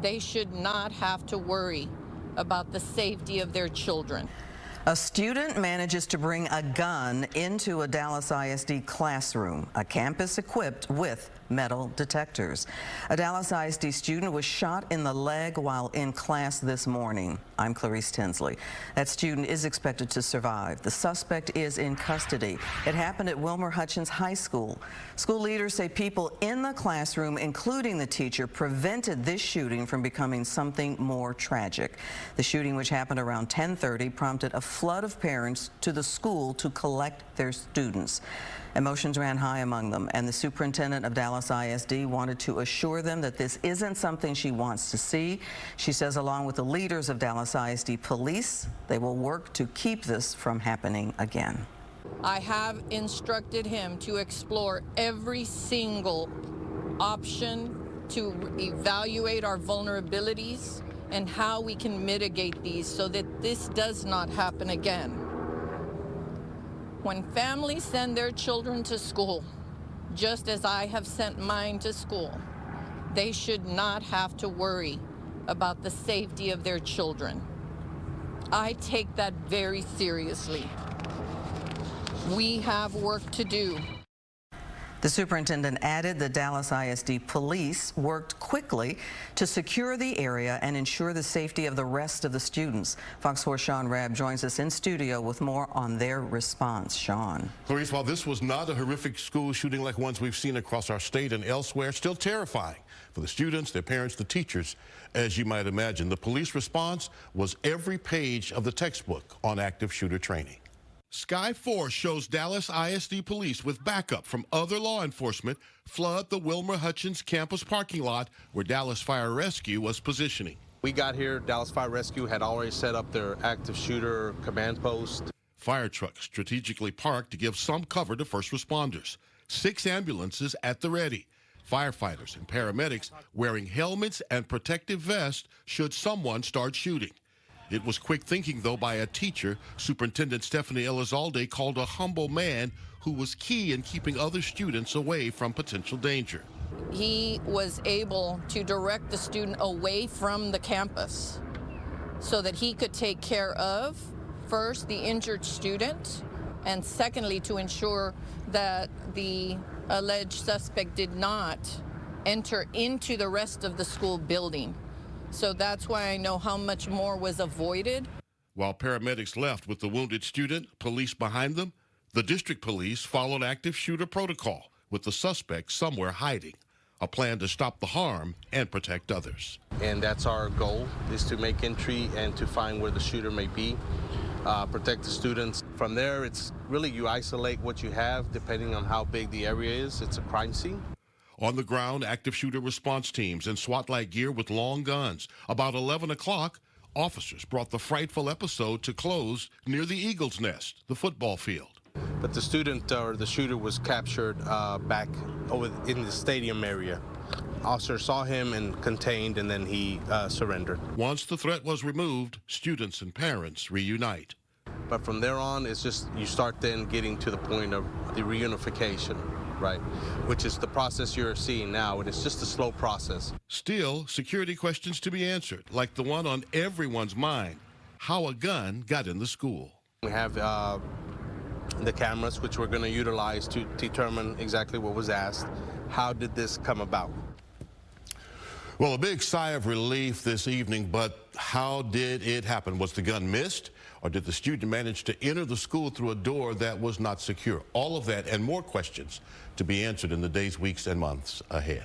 They should not have to worry about the safety of their children. A student manages to bring a gun into a Dallas ISD classroom, a campus equipped with metal detectors. A Dallas ISD student was shot in the leg while in class this morning. I'm Clarice Tinsley. That student is expected to survive. The suspect is in custody. It happened at Wilmer-Hutchins High School. School leaders say people in the classroom, including the teacher, prevented this shooting from becoming something more tragic. The shooting, which happened around 10:30, prompted a flood of parents to the school to collect their students. Emotions ran high among them, and the superintendent of Dallas ISD wanted to assure them that this isn't something she wants to see. She says along with the leaders of Dallas ISD police, they will work to keep this from happening again. I have instructed him to explore every single option to evaluate our vulnerabilities and how we can mitigate these so that this does not happen again. When families send their children to school, just as I have sent mine to school, they should not have to worry about the safety of their children. I take that very seriously. We have work to do. The superintendent added the Dallas ISD police worked quickly to secure the area and ensure the safety of the rest of the students. Fox 4's Sean Rabb joins us in studio with more on their response. Sean. Clarice, while this was not a horrific school shooting like ones we've seen across our state and elsewhere, still terrifying for the students, their parents, the teachers, as you might imagine. The police response was every page of the textbook on active shooter training. Sky 4 shows Dallas ISD police with backup from other law enforcement flood the Wilmer-Hutchins campus parking lot where Dallas Fire Rescue was positioning. We got here, Dallas Fire Rescue had already set up their active shooter command post. Fire trucks strategically parked to give some cover to first responders. 6 ambulances at the ready. Firefighters and paramedics wearing helmets and protective vests should someone start shooting. It was quick thinking, though, by a teacher. Superintendent Stephanie Elizalde called a humble man who was key in keeping other students away from potential danger. He was able to direct the student away from the campus so that he could take care of, first, the injured student, and secondly, to ensure that the alleged suspect did not enter into the rest of the school building. So that's why I know how much more was avoided. While paramedics left with the wounded student, police behind them, the district police followed active shooter protocol with the suspect somewhere hiding, a plan to stop the harm and protect others. And that's our goal, is to make entry and to find where the shooter may be, protect the students. From there, it's really you isolate what you have depending on how big the area is. It's a crime scene. On the ground, active shooter response teams in SWAT-like gear with long guns. About 11 o'clock, officers brought the frightful episode to close near the Eagle's Nest, the football field. But the student or the shooter was captured back over in the stadium area. Officers saw him and contained, and then he surrendered. Once the threat was removed, students and parents reunite. But from there on, it's just you start then getting to the point of the reunification. Right, which is the process you're seeing now, and it's just a slow process. Still, security questions to be answered, like the one on everyone's mind, how a gun got in the school. We have the cameras, which we're going to utilize to determine exactly what was asked. How did this come about? Well, a big sigh of relief this evening, but how did it happen? Was the gun missed, or did the student manage to enter the school through a door that was not secure? All of that and more questions to be answered in the days, weeks, and months ahead.